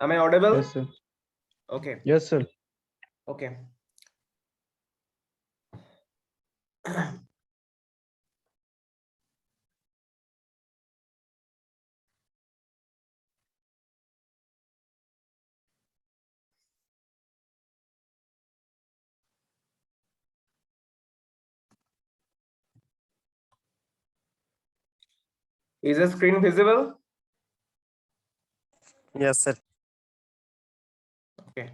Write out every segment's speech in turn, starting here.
Am I audible? Yes, sir. Okay. Yes, sir. Okay. Is the screen visible? Yes, sir. Okay.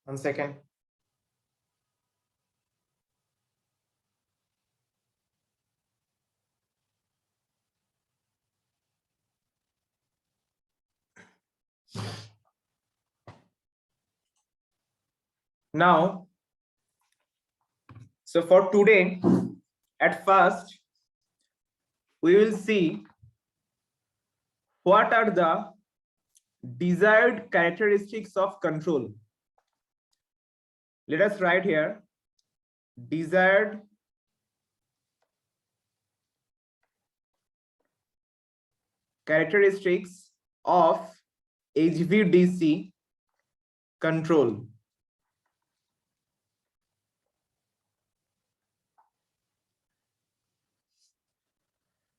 One second. Now, so for today, at first, we will see what are the desired characteristics of control. Let us write here desired characteristics of HVDC control.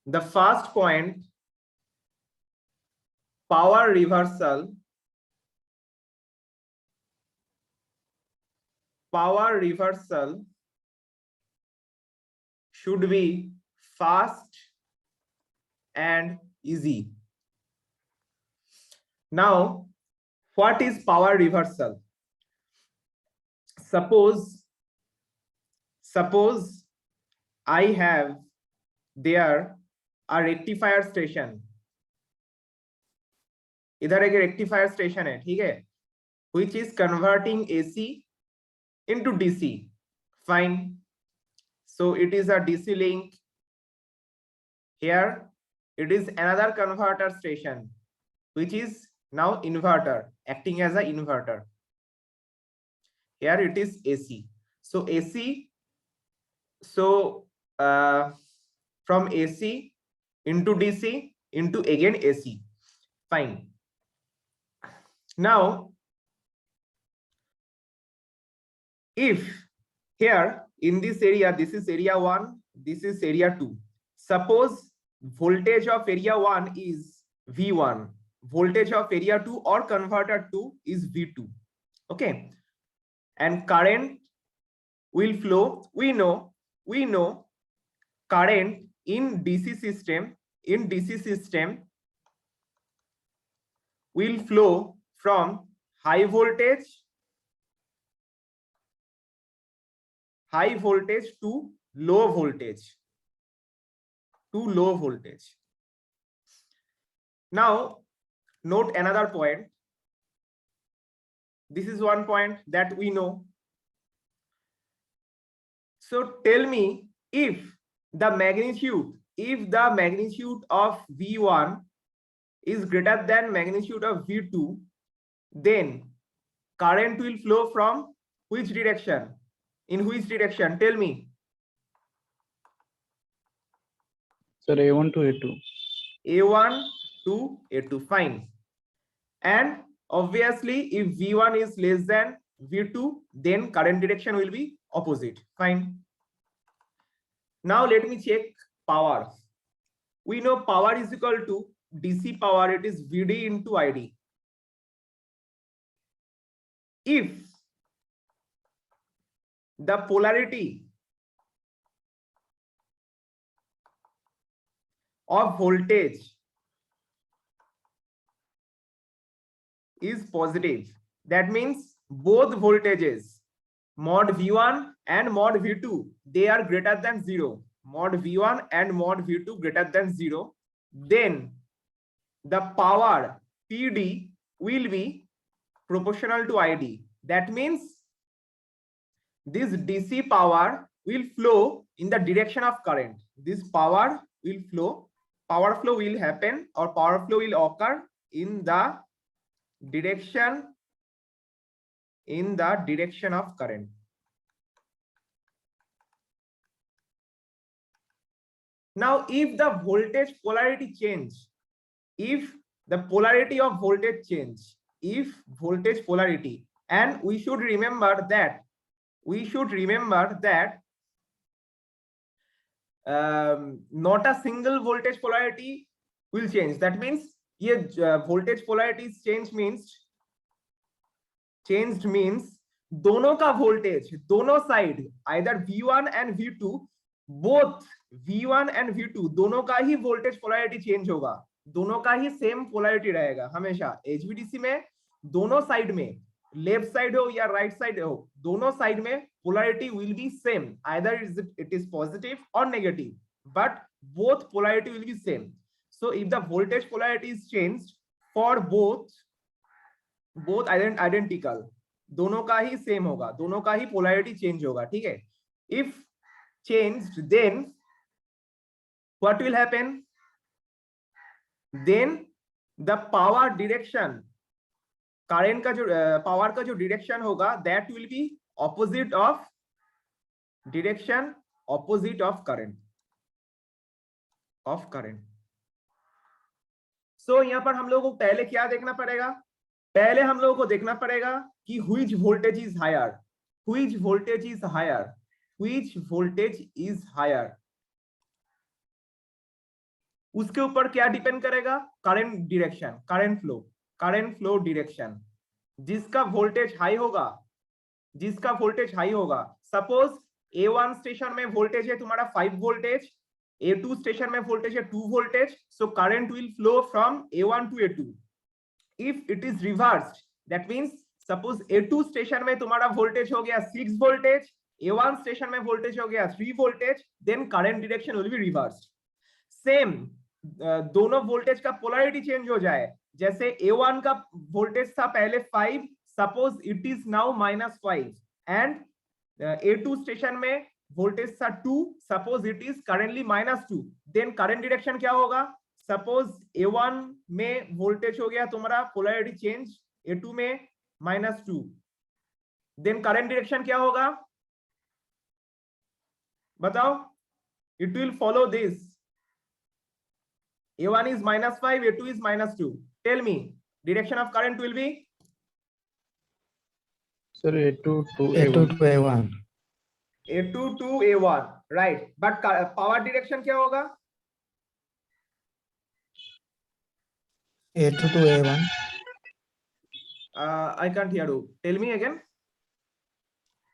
The first point, power reversal. Power reversal should be fast and easy. Now, what is power reversal? Suppose I have there a rectifier station. इधर एक rectifier station है, ठीक है, which is converting AC into DC. Fine. So it is a DC link. Here it is another converter station, which is now inverter, acting as an inverter. Here it is AC. So AC, so from AC into DC into again AC. Fine. Now, if here in this area, this is area 1, this is area 2. Suppose voltage of area 1 is V1, voltage of area 2 or converter 2 is V2. Okay. And current will flow. We know current in DC system will flow from high voltage to low voltage. Now note another point. This is one point that we know. So tell me, if the magnitude of V1 is greater than magnitude of V2, then current will flow from which direction? In which direction? Tell me. Sir, A1 to A2. A1 to A2. Fine. And obviously, if V1 is less than V2, then current direction will be opposite. Fine. Now let me check power. We know power is equal to DC power, it is VD into ID. If the polarity of voltage is positive, that means both voltages, mod V1 and mod V2, they are greater than 0. Mod V1 and mod V2 greater than 0. Then the power PD will be proportional to ID. That means this DC power will flow in the direction of current. This power flow will happen, or power flow will occur in the direction of current. Now, if the voltage polarity change, if the polarity of voltage change, if voltage polarity, and we should remember that not a single voltage polarity will change. That means ये voltage polarity change means दोनों का voltage, दोनों side, either V1 and V2, both V1 and V2 दोनों का ही voltage polarity change होगा, दोनों का ही same polarity रहेगा हमेशा। HVDC में दोनों साइड में, लेफ्ट साइड हो या राइट साइड हो, दोनों साइड में polarity will be same, either it is positive or negative, but both polarity will be same. So if the voltage polarity is changed for both identical, दोनों का ही same होगा, दोनों का ही पोलैरिटी चेंज होगा, ठीक है। If changed then what will happen, then the power direction, current का जो पावर का जो डायरेक्शन होगा, that will be opposite of direction opposite of current so यहाँ पर हम लोगों को पहले क्या देखना पड़ेगा, पहले हम लोगों को देखना पड़ेगा कि which voltage is higher, which voltage is higher, which voltage is higher, उसके ऊपर क्या डिपेंड करेगा, current direction, current flow direction. जिसका वोल्टेज हाई होगा, सपोज A1 स्टेशन में वोल्टेज है तुम्हारा 5 वोल्टेज, A2 स्टेशन में वोल्टेज है 2 voltage, so current will flow from A1 to A2। If it is reversed, that means suppose A2 station में तुम्हारा voltage हो गया 6 वोल्टेज, A1 स्टेशन में वोल्टेज हो गया 3 voltage, then current direction will be reversed. Same दोनों voltage का polarity change हो जाए, जैसे A1 का वोल्टेज था पहले 5, suppose it is now -5, and A2 station में वोल्टेज था 2, suppose it is currently -2, then current direction क्या होगा, सपोज A1 में वोल्टेज हो गया तुम्हारा पोलैरिटी चेंज A2 में -2, देन करंट डायरेक्शन क्या होगा बताओ, it will follow this, A1 is -5, A2 is -2, tell me direction of current will be, sir, A2 to A2 A1. to A1. A2 to A1, right, but power direction क्या होगा, A2 to A1. I can't hear you, tell me again.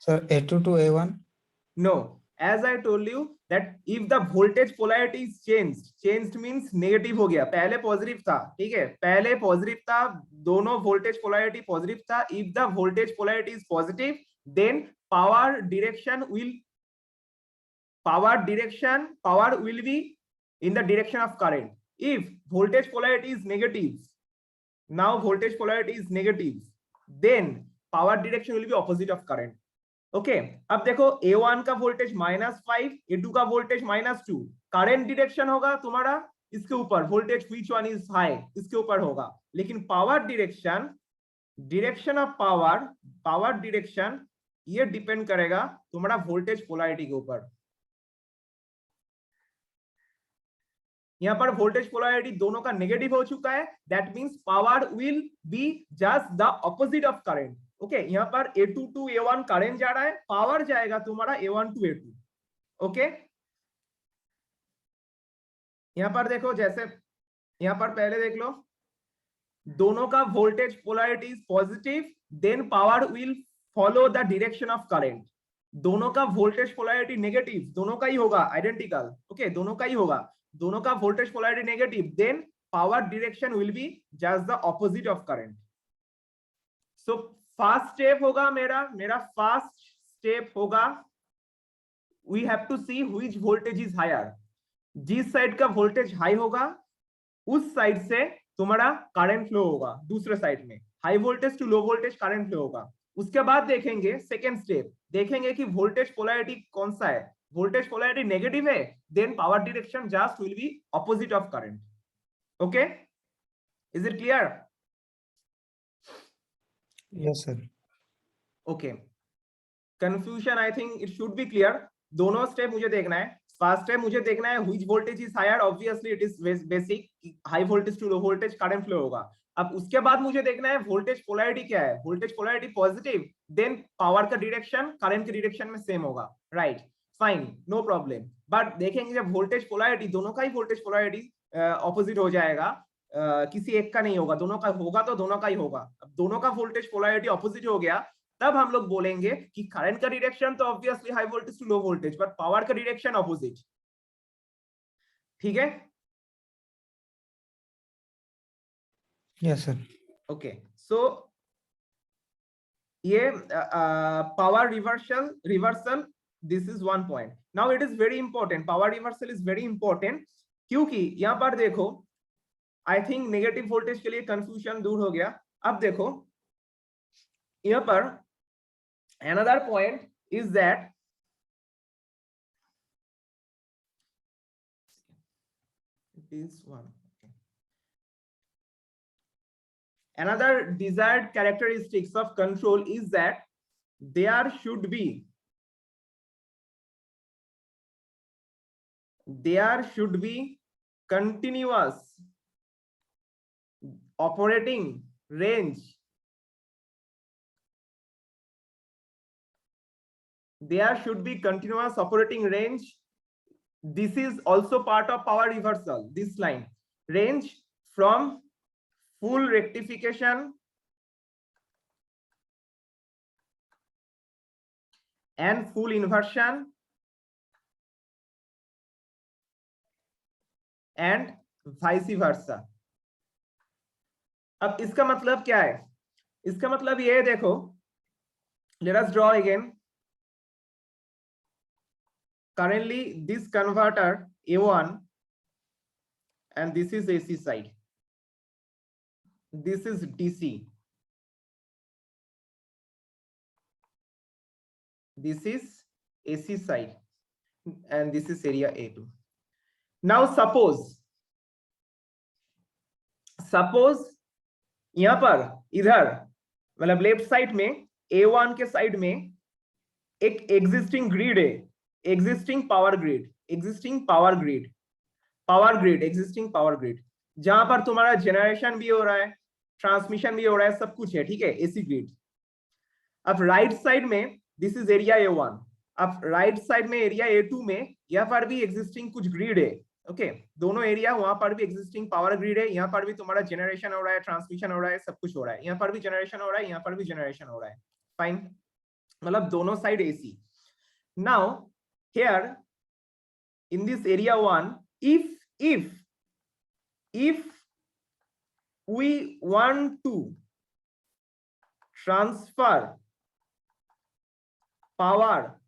Sir, A2 to A1. No, as I told you that if the voltage polarity is changed means negative हो गया, पहले positive था, ठीक है, पहले positive था, दोनों वोल्टेज पोलैरिटी पॉजिटिव था, if the voltage polarity is positive then power will be in the direction of current. If voltage polarity is negative, now voltage polarity is negative, then power direction will be opposite of current. Okay अब देखो A1 का voltage -5, A2 का voltage -2, current direction होगा तुम्हारा इसके ऊपर, voltage which one is high इसके ऊपर होगा, लेकिन power direction of power direction ये डिपेंड करेगा तुम्हारा वोल्टेज पोलैरिटी के ऊपर। यहाँ पर वोल्टेज पोलैरिटी दोनों का नेगेटिव हो चुका है, that means power will be just the opposite of current. Okay यहाँ पर A2 टू A1 करंट जा रहा है, पावर जाएगा तुम्हारा A1 टू A2। ओके यहाँ पर देखो, जैसे यहाँ पर पहले देख लो, दोनों का voltage polarity is positive, then power will follow the direction of current. दोनों का वोल्टेज पोलैरिटी नेगेटिव, दोनों का ही होगा आइडेंटिकल, ओके दोनों का ही होगा, दोनों का voltage polarity negative, then power direction will be just the opposite of current. So first step होगा मेरा फर्स्ट स्टेप होगा, we have to see which voltage is higher. जिस साइड का वोल्टेज हाई होगा उस साइड से तुम्हारा करंट फ्लो होगा, दूसरे साइड में high voltage to low voltage current flow होगा। उसके बाद देखेंगे सेकेंड स्टेप, देखेंगे कि वोल्टेज पोलैरिटी कौन सा है, वोल्टेज पोलैरिटी नेगेटिव है, then power direction just will be opposite of current. Okay is it clear? Yes, sir. Okay, confusion I think it should be clear, दोनों स्टेप मुझे देखना है। फर्स्ट स्टेप मुझे देखना है which voltage is higher, obviously it is basic, high voltage to low voltage current flow होगा। अब उसके बाद मुझे देखना है वोल्टेज पोलैरिटी क्या है, voltage polarity positive, then power का डायरेक्शन करंट के डायरेक्शन में सेम होगा, right, fine, no problem. But देखेंगे जब वोल्टेज पोलैरिटी, दोनों का ही वोल्टेज पोलैरिटी ऑपोजिट हो जाएगा, किसी एक का नहीं होगा, दोनों का होगा तो दोनों का ही होगा। अब दोनों का वोल्टेज पोलैरिटी ऑपोजिट हो गया, तब हम लोग बोलेंगे कि करंट का डायरेक्शन तो obviously high voltage to low voltage, but power का डायरेक्शन ऑपोजिट। ठीक है, Yes, sir. ओके, सो ये power reversal this is one point. Now it is very important, power reversal is very important, क्योंकि यहां पर देखो I think negative voltage के लिए कंफ्यूजन दूर हो गया। अब देखो यहाँ पर another point is that this one, okay. Another desired characteristics of control is that there should be continuous operating range. There should be continuous operating range. This is also part of power reversal, this line, range from full rectification and full inversion and vice versa. अब इसका मतलब क्या है, इसका मतलब ये देखो, let us draw again. Currently this converter A1 and this is AC side, this is DC, this is AC side, and this is area A2. Now suppose यहां पर इधर मतलब लेफ्ट साइड में A1 के साइड में एक existing grid है, existing power grid, existing power grid, जहां पर तुम्हारा जनरेशन भी हो रहा है, ट्रांसमिशन भी हो रहा है, सब कुछ है, ठीक है, एसी ग्रिड। अब राइट साइड में दिस इज एरिया A1, अब राइट साइड में एरिया A2 में यहाँ पर भी एग्जिस्टिंग कुछ ग्रिड है, ओके, दोनों एरिया, वहां पर भी एग्जिस्टिंग पावर ग्रिड है, यहाँ पर भी तुम्हारा जनरेशन हो रहा है, ट्रांसमिशन हो रहा है, सब कुछ हो रहा है, यहाँ पर भी जनरेशन हो रहा है, यहाँ पर भी जनरेशन हो रहा है, फाइन, मतलब दोनों side AC. Now here in this area 1, if we want to transfer power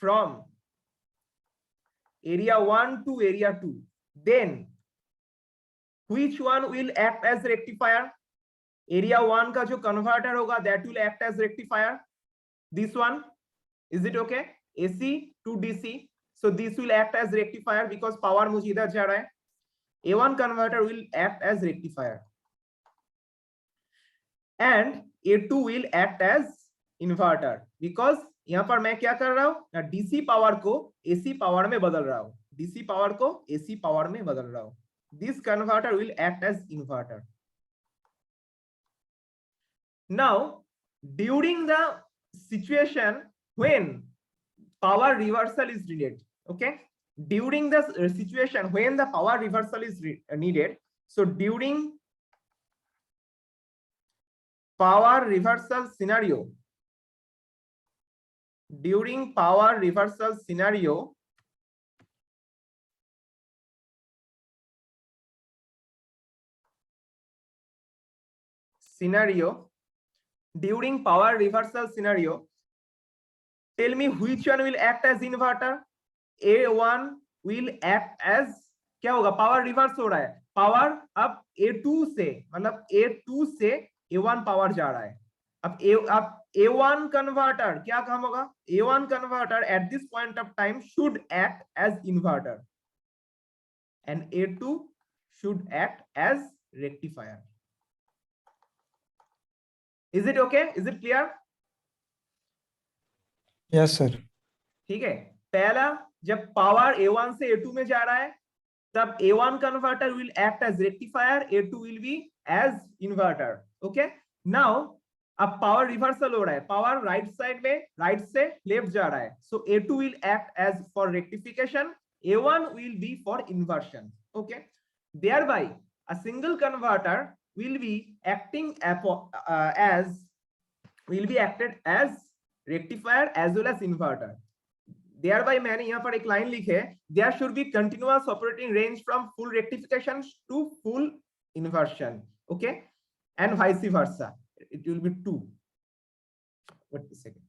from area 1 to area 2, then which one will act as rectifier? area 1 का जो converter होगा that will act as rectifier, this one, is it okay? AC to DC, so this will act as rectifier because power मुझे इधर जा रहा है, A1 converter will act as rectifier and A2 will act as inverter because यहाँ पर मैं क्या कर रहा हूँ, DC पावर को AC पावर में बदल रहा हूँ, DC पावर को AC पावर में बदल रहा हूँ, this converter will act as inverter. Now during the situation when power reversal is needed, okay, during the situation when the power reversal is needed, so during power reversal scenario, during power reversal scenario, tell me which one will act as inverter? A1 will act as, क्या होगा, power reverse हो रहा है, power अब A2 से, मतलब A2 से A1 power जा रहा है, अब A1 कन्वर्टर क्या काम होगा, A1 converter at this point of time should act as inverter and A2 should act as rectifier. Is it okay? Is it clear? Yes, sir. ठीक है, पहला, जब पावर A1 से A2 में जा रहा है तब A1 converter will act as rectifier, A2 will be as inverter. Okay, now अब पावर रिवर्सल हो रहा है, पावर राइट साइड में राइट से लेफ्ट जा रहा है, सो A2 will act as for rectification, A1 will be for inversion. Okay, thereby a single converter will be acting acted as rectifier as well as inverter. Thereby मैंने यहाँ पर एक line लिखे है, there should be continuous operating range from full rectification to full inversion. Okay, and vice versa, it will be 2. Wait a second.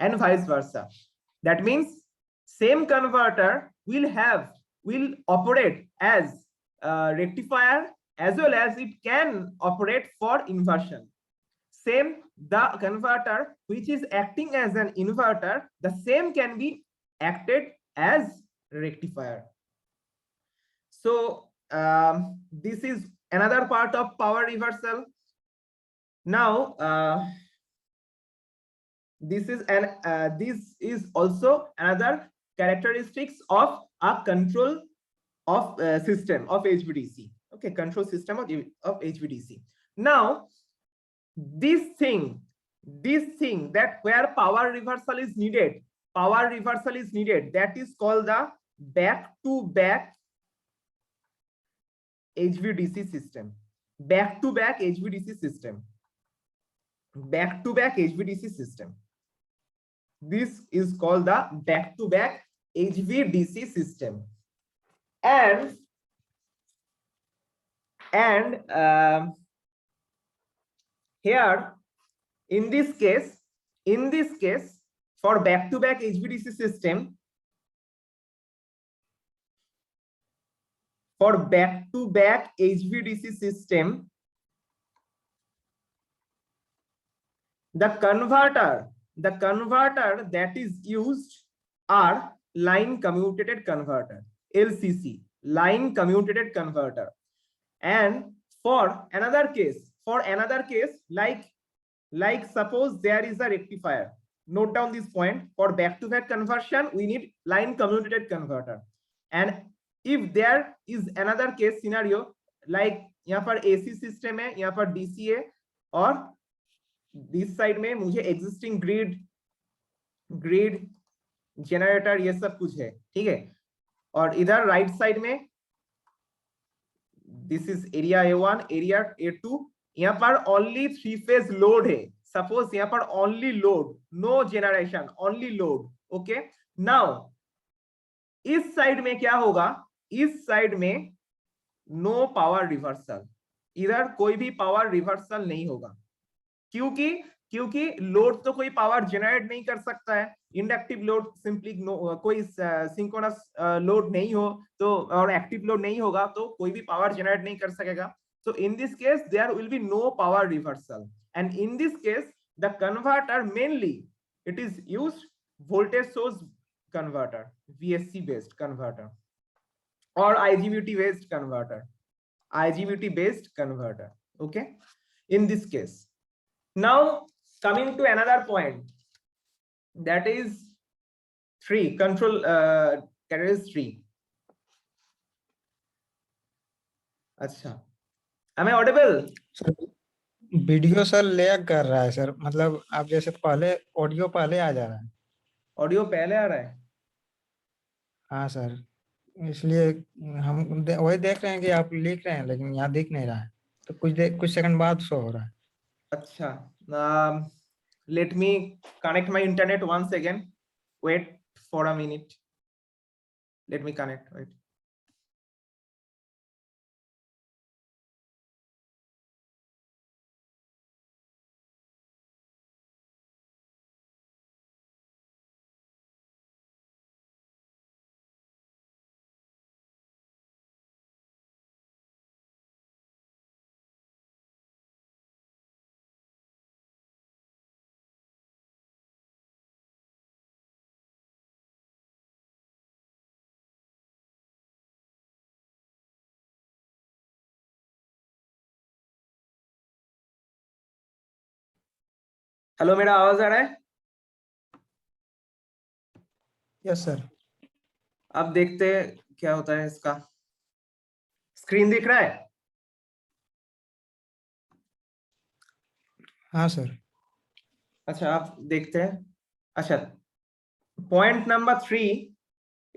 And vice versa, that means same converter will operate as rectifier as well as it can operate for inversion. Same, the converter which is acting as an inverter, the same can be acted as rectifier. So this is another part of power reversal. Now this is also another characteristics of a control of system of HVDC. Okay, control system of HVDC. Now this thing that where power reversal is needed, that is called the back to back HVDC system. Back to back HVDC system. This is called the back to back HVDC system. And here in this case for back to back HVDC system, the converter that is used are line commutated converter, LCC, line commutated converter. And for another case like suppose there is a rectifier, note down this point, for back to back conversion we need line commutated converter. And if there is another case scenario like यहाँ पर AC system है, यहाँ पर DC है, और this side में मुझे existing grid generator ये सब कुछ है, ठीक है, और इधर राइट साइड में this is area A1, area A2, यहाँ पर ओनली 3 फेज लोड है, सपोज यहाँ पर only load, no generation, only load. Okay, now इस साइड में क्या होगा, इस साइड में नो पावर रिवर्सल, इधर कोई भी पावर रिवर्सल नहीं होगा, क्योंकि लोड तो कोई पावर जनरेट नहीं कर सकता है, इंडक्टिव लोड सिंपली कोई सिंक्रोनस लोड नहीं हो तो और एक्टिव लोड नहीं होगा तो कोई भी पावर जनरेट नहीं कर सकेगा. So in this case there will be no power reversal, and in this case the converter mainly it is used voltage source converter, VSC based converter or IGBT based converter. Okay, in this case. Now coming to another point, that is 3 control characteristic 3. अच्छा, am I audible? Sir video sir lag कर रहा है sir, मतलब आप जैसे पहले audio पहले आ जा रहा है. ऑडियो पहले आ रहा है? हाँ सर, इसलिए हम वही देख रहे हैं कि आप लिख रहे हैं लेकिन यहाँ दिख नहीं रहा है, तो कुछ सेकंड बाद शो हो रहा है. अच्छा, let me connect my internet once again. Wait for a minute. Let me connect. Wait. Hello, मेरा आवाज आ रहा है? Yes sir. अब देखते हैं क्या होता है इसका। स्क्रीन दिख रहा है? हाँ सर। अच्छा, आप देखते हैं। अच्छा, point number 3,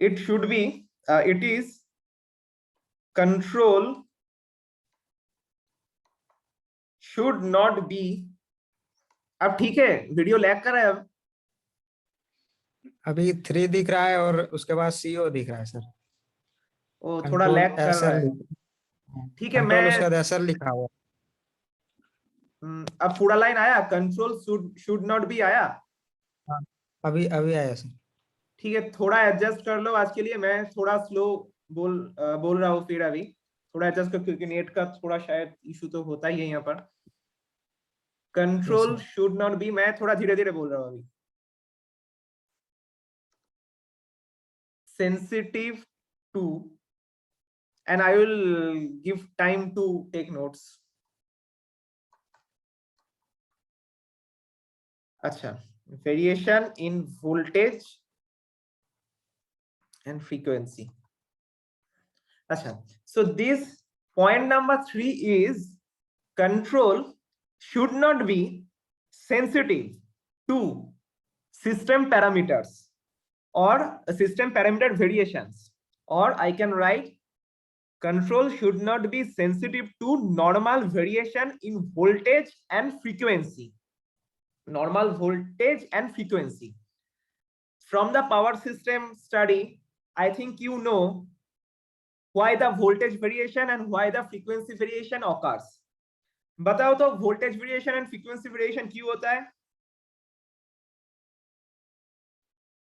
it should be, it is control should not B. अब ठीक है, वीडियो लैग कर रहा है अब? अभी 3 दिख रहा है और उसके बाद CO दिख रहा है सर। वो थोड़ा कंट्रोल लैग कर रहा SL, है। ठीक है, कंट्रोल मैं उसका SL लिखा हुआ। अब पूरा लाइन आया, कंट्रोल शुड नॉट बी आया। हाँ, अभी अभी आया सर। ठीक है, थोड़ा एडजस्ट कर लो आज के लिए। मैं थोड़ा स्लो बोल रहा हूँ फिर अभी। थोड़ा एडजस्ट कर, क्योंकि नेट का थोड़ा शायद इशू तो होता ही है यहाँ पर। Yes control sir. Should not be, मैं थोड़ा धीरे धीरे बोल रहा हूँ अभी। Sensitive to, and I will give time to take notes. अच्छा, variation in voltage and frequency. अच्छा, so this point number 3 is control should not be sensitive to system parameters or system parameter variations, or I can write control should not be sensitive to normal variation in voltage and frequency. Normal voltage and frequency. From the power system study, I think you know why the voltage variation and why the frequency variation occurs. बताओ तो voltage variation and frequency variation क्यों होता है?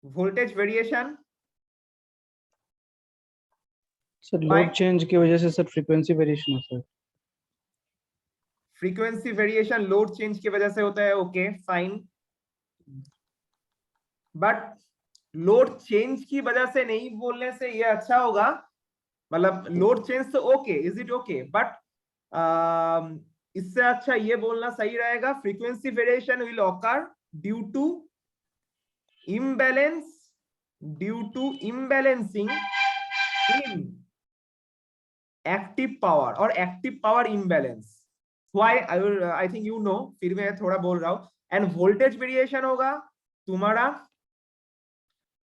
voltage variation, sir why? Load change की वजह से sir frequency variation होता है। frequency variation load change की वजह से होता है, okay fine, but load change की वजह से नहीं बोलने से ये अच्छा होगा। मतलब लोड चेंज तो okay, is it okay, but इससे अच्छा ये बोलना सही रहेगा, frequency variation will occur due to imbalance, due to imbalancing in active power और active power imbalance. Why I think you know, फिर मैं थोड़ा बोल रहा हूं। एंड वोल्टेज वेरिएशन होगा तुम्हारा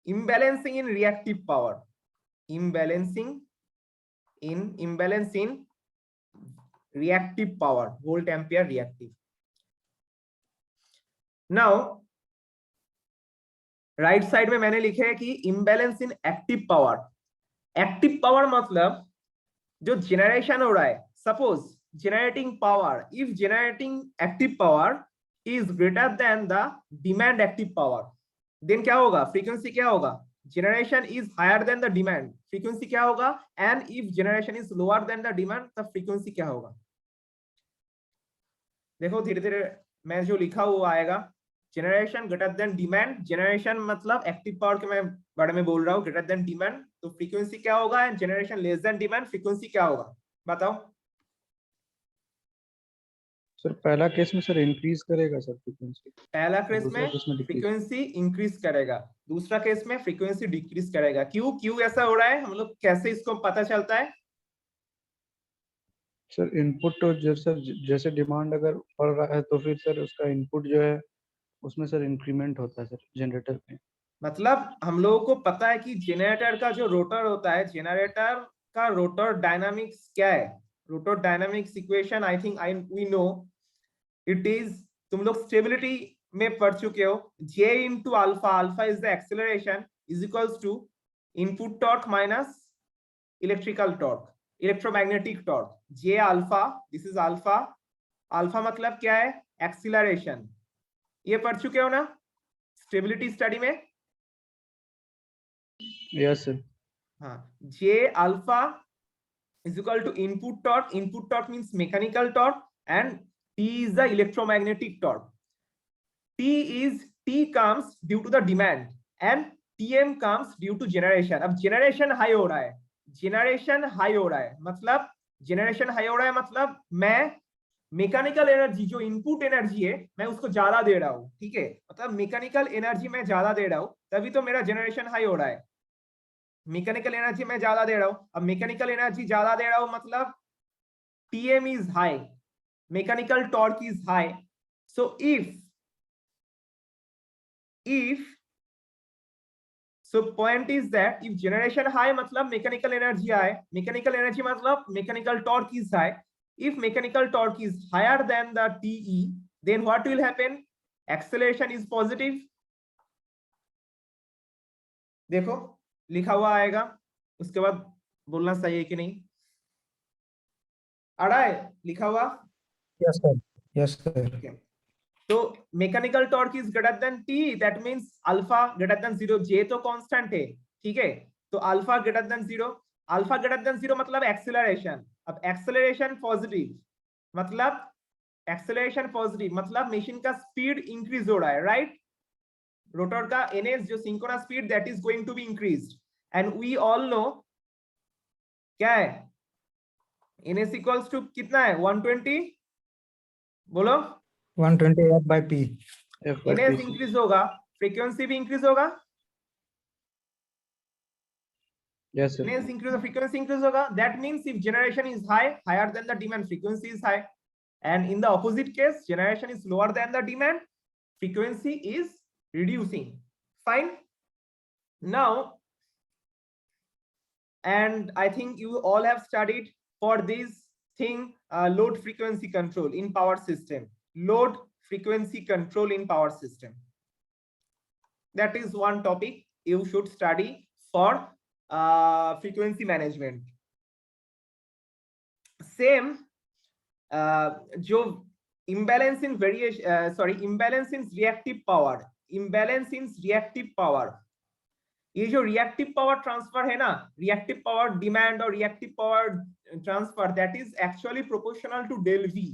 imbalancing in reactive power, imbalancing imbalance in reactive power, volt ampere reactive. Now right side में मैंने लिखे है कि imbalance in active power. एक्टिव पावर मतलब जो जनरेशन हो रहा है, suppose generating power, if generating active power is greater than the demand active power, then क्या होगा, फ्रीक्वेंसी क्या होगा, generation is higher than the demand, frequency क्या होगा, and if generation is lower than the demand, तब frequency क्या होगा। देखो धीरे धीरे मैं जो लिखा हुआ आएगा, generation greater than demand, generation मतलब एक्टिव पावर के मैं बारे में बोल रहा हूँ, ग्रेटर देन डिमांड, तो फ्रीक्वेंसी क्या होगा, and generation less than demand, frequency क्या होगा, बताओ। सर पहला केस में सर इंक्रीज करेगा सर फ्रीक्वेंसी, पहला केस दूसरा में केस में डिक्रीज। फ्रीक्वेंसी इंक्रीज करेगा, दूसरा केस में फ्रीक्वेंसी डिक्रीज करेगा। क्यों क्यों ऐसा हो रहा है, हम लोग कैसे इसको पता चलता है? सर इनपुट तो जैसे डिमांड अगर बढ़ रहा है तो फिर सर उसका इनपुट जो है उसमें सर इंक्रीमेंट होता है सर जनरेटर में। मतलब हम लोगों को पता है कि जनरेटर का जो रोटर होता है, जनरेटर का रोटर डायनामिक्स क्या है, rotor dynamics equation I think we know it is, तुम लोग स्टेबिलिटी में पढ़ चुके हो, J into alpha, alpha is the acceleration, is equals to input torque minus electrical torque, electromagnetic torque, J alpha, this is alpha, alpha मतलब क्या है, acceleration, ये पढ़ चुके हो ना स्टेबिलिटी स्टडी में? Yes sir. हाँ, J alpha is equal to input torque, input torque means mechanical torque, and T is the electromagnetic torque. T comes due to the demand and Tm comes due to generation. अब generation high हो रहा है, generation high हो रहा है मतलब generation high हो रहा है मतलब मैं मैकेनिकल एनर्जी जो इनपुट एनर्जी है मैं उसको ज्यादा दे रहा हूँ, ठीक है, मतलब मैकेनिकल एनर्जी मैं ज्यादा दे रहा हूँ तभी तो मेरा जनरेशन हाई हो रहा है। मैकेनिकल एनर्जी मैं ज्यादा दे रहा हूँ, अब मैकेनिकल एनर्जी ज्यादा दे रहा हूँ मतलब TM is high, mechanical torque is high. So so point is that if generation high मतलब mechanical energy high, mechanical energy मतलब mechanical torque is high. If mechanical torque is higher than the TE, then what will happen? Acceleration is positive. देखो लिखा हुआ आएगा, उसके बाद बोलना सही है कि नहीं, आ रहा है लिखा हुआ? Yes sir, yes sir. Okay. So mechanical torque is greater than T, that means alpha greater than 0, J तो कांस्टेंट है, ठीक है, तो alpha greater than 0, alpha greater than 0 मतलब एक्सेलरेशन, अब एक्सेलरेशन पॉजिटिव मतलब मशीन का स्पीड इंक्रीज हो रहा है, राइट, रोटर का ns जो synchronous speed that is going to be increased and we all know क्या है ns इक्वल्स टू कितना है 120, बोलो 120 F/P। ns इंक्रीज होगा फ्रीक्वेंसी भी इंक्रीज होगा, Yes, sir. ns increase, frequency increase होगा, that means if generation is higher than the demand, frequency is high, and in the opposite case generation is lower than the demand, frequency is reducing. Fine. Now, and I think you all have studied for this thing, load frequency control in power system, load frequency control in power system. That is one topic you should study for frequency management. Same जो imbalance in variation, imbalance in reactive power, imbalance in reactive power, ये जो reactive power transfer है ना, reactive power demand और reactive power transfer, that is actually proportional to del V,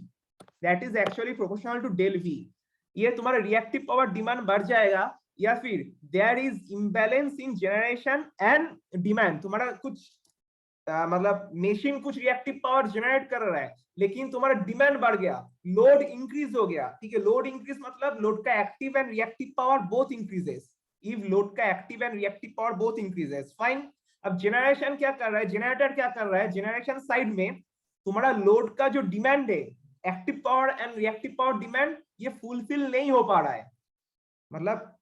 that is actually proportional to del V. ये तुम्हारा reactive power demand बढ़ जाएगा या फिर there is imbalance in generation and demand, तुम्हारा कुछ मतलब मशीन कुछ रिएक्टिव पावर जनरेट कर रहा है लेकिन तुम्हारा डिमांड बढ़ गया, लोड इंक्रीज हो गया, ठीक है, लोड इंक्रीज मतलब लोड का active and reactive power both increases, if load का active and reactive power both increases, fine. अब जनरेशन क्या कर रहा है, जनरेटर क्या कर रहा है, जनरेशन साइड में तुम्हारा लोड का जो डिमांड है, active power and reactive power demand, ये फुलफिल नहीं हो पा रहा है, मतलब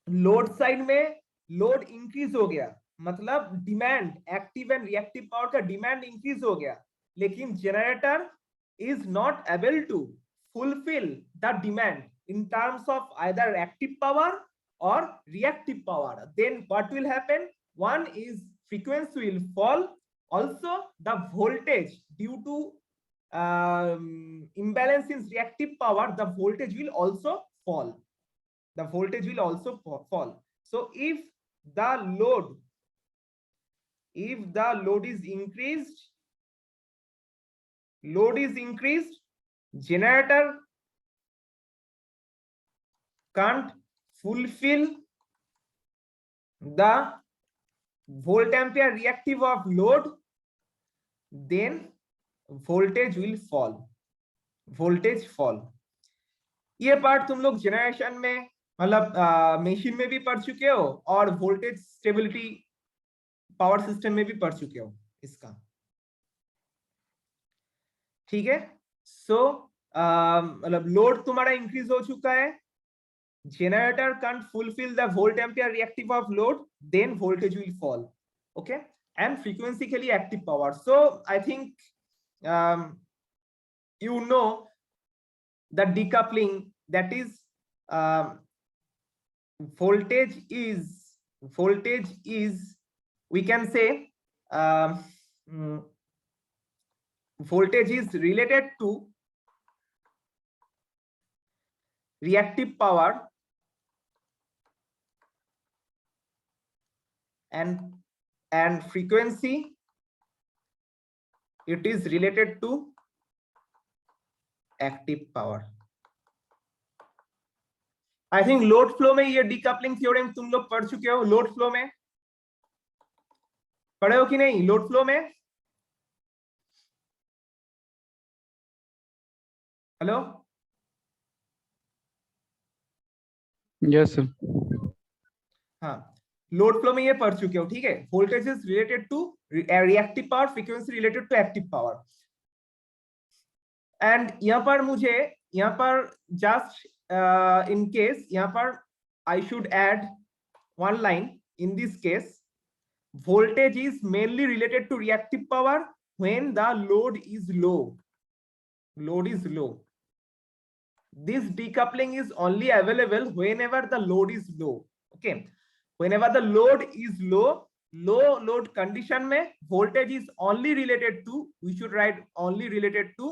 लोड साइड में लोड इंक्रीज हो गया मतलब demand, active and reactive power का डिमांड इंक्रीज हो गया, लेकिन generator is not able to fulfil the demand in terms of either active power or reactive power. Then what will happen? One is frequency will fall, also the voltage due to imbalance in reactive power, the voltage will also fall, the voltage will also fall. So if the load is increased, generator can't fulfill the volt ampere reactive of load, then voltage will fall, voltage fall. ये part तुम लोग generation में मतलब machine में भी पढ़ चुके हो और वोल्टेज स्टेबिलिटी पावर सिस्टम में भी पढ़ चुके हो इसका, ठीक है। सो मतलब लोड तुम्हारा इंक्रीज हो चुका है, generator can't fulfill the volt ampere reactive of load, then voltage will fall, okay, and frequency के लिए active power. So I think you know the decoupling, that is voltage is we can say voltage is related to reactive power and frequency, it is related to active power. I think load flow में ये decoupling theorem तुम लोग पढ़ चुके हो, load flow में पढ़े हो कि नहीं, लोड फ्लो में हेलो, यस सर। हाँ, लोड फ्लो में ये पढ़ चुके हो, ठीक है। Voltage is related to reactive power, frequency related to active power. And यहाँ पर मुझे, यहाँ पर जस्ट इन केस, यहाँ पर I should add one line. In this case, voltage is mainly related to reactive power when the load is low. Load is low. This decoupling is only available whenever the load is low. Okay, whenever the load is low, low load condition mein voltage is only related to, we should write only related to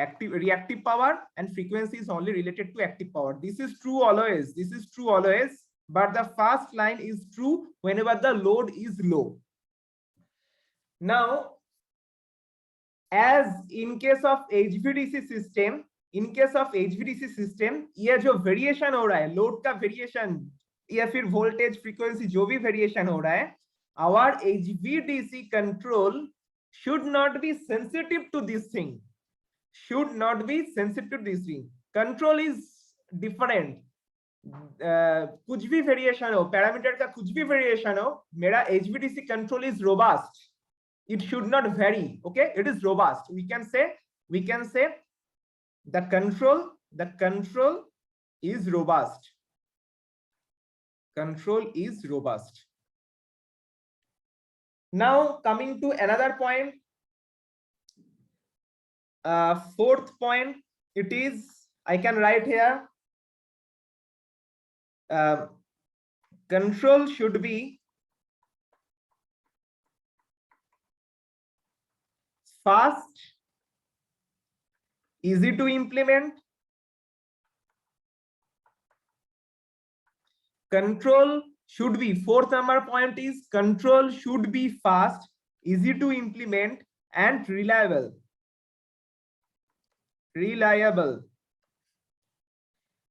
active reactive power, and frequency is only related to active power. This is true always, this is true always, but the first line is true whenever the load is low. Now, as in case of HVDC system, in case of HVDC system, ये जो variation हो रहा है, load का variation या फिर voltage frequency जो भी वेरिएशन हो रहा है, our HVDC control should not be sensitive to this thing, should not be sensitive to this thing. Control is different. कुछ भी वेरिएशन हो, पैरामीटर का कुछ भी वेरिएशन हो, मेरा HVDC control is robust. It should not vary. Okay, it is robust. We can say the control is robust. Control is robust. Now coming to another point, fourth point, it is, I can write here, control should be fast, easy to implement. Control should be, fourth number point is control should be fast, easy to implement, and reliable. Reliable.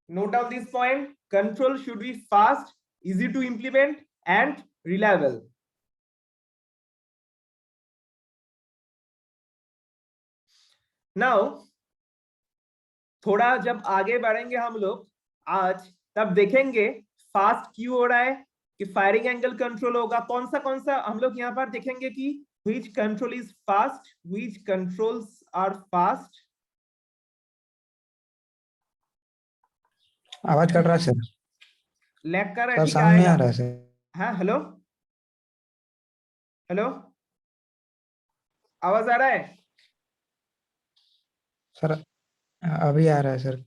Note down this point. Control should be fast, easy to implement, and reliable. Now, थोड़ा जब आगे बढ़ेंगे हम लोग आज, तब देखेंगे fast क्यों हो रहा है, कि फायरिंग एंगल कंट्रोल होगा, कौन सा हम लोग यहाँ पर देखेंगे कि which control is fast, which controls are fast. आवाज कट रहा है सर, लैग कर रहा है, सर ठीक है, साउंड नहीं आ आएगा। रहा है सर। हाँ, हेलो हेलो, आवाज आ रहा है? सर अभी आ रहा है सर।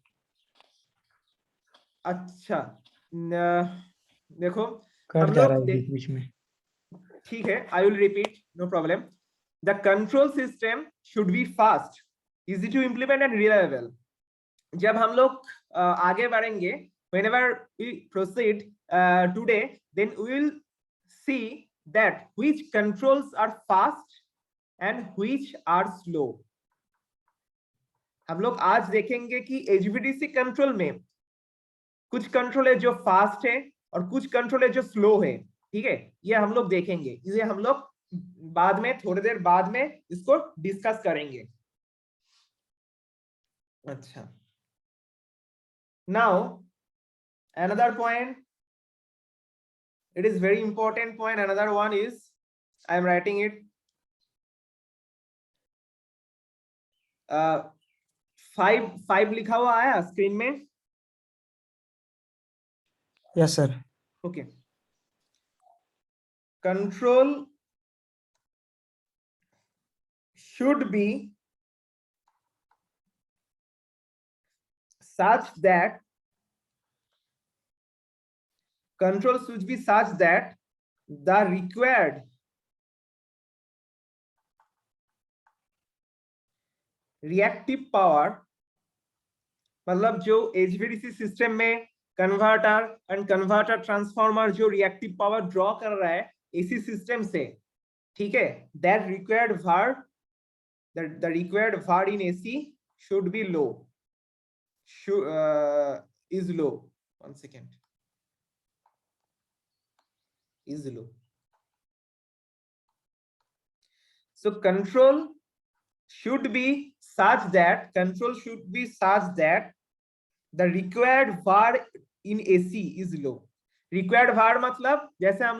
अच्छा, देखो कट हम जा रहा लोग है बीच बीच में। ठीक है, I will repeat, no problem. The control system should be fast, easy to implement and reliable. जब हम लोग आगे बढ़ेंगे, whenever we proceed today, then we will see that which controls are fast and which are slow. हम लोग आज देखेंगे कि HVDC कंट्रोल में कुछ कंट्रोल है जो फास्ट है और कुछ कंट्रोल है जो स्लो है, ठीक है। ये हम लोग देखेंगे, इसे हम लोग बाद में, थोड़ी देर बाद में इसको डिस्कस करेंगे। अच्छा, now another point, it is very important point, another one is, I am writing it, five लिखा हुआ आया स्क्रीन में? Yes sir. Okay, control should be such that, control should be such that the required reactive power, मतलब जो HVDC system में converter and converter transformer जो reactive power draw कर रहा है AC सिस्टम से, ठीक है, that required var, the required var in AC should be low, is low, one second, is low. So control should be such that control should be such that the required var in AC is low. required var मतलब जैसे हम लोग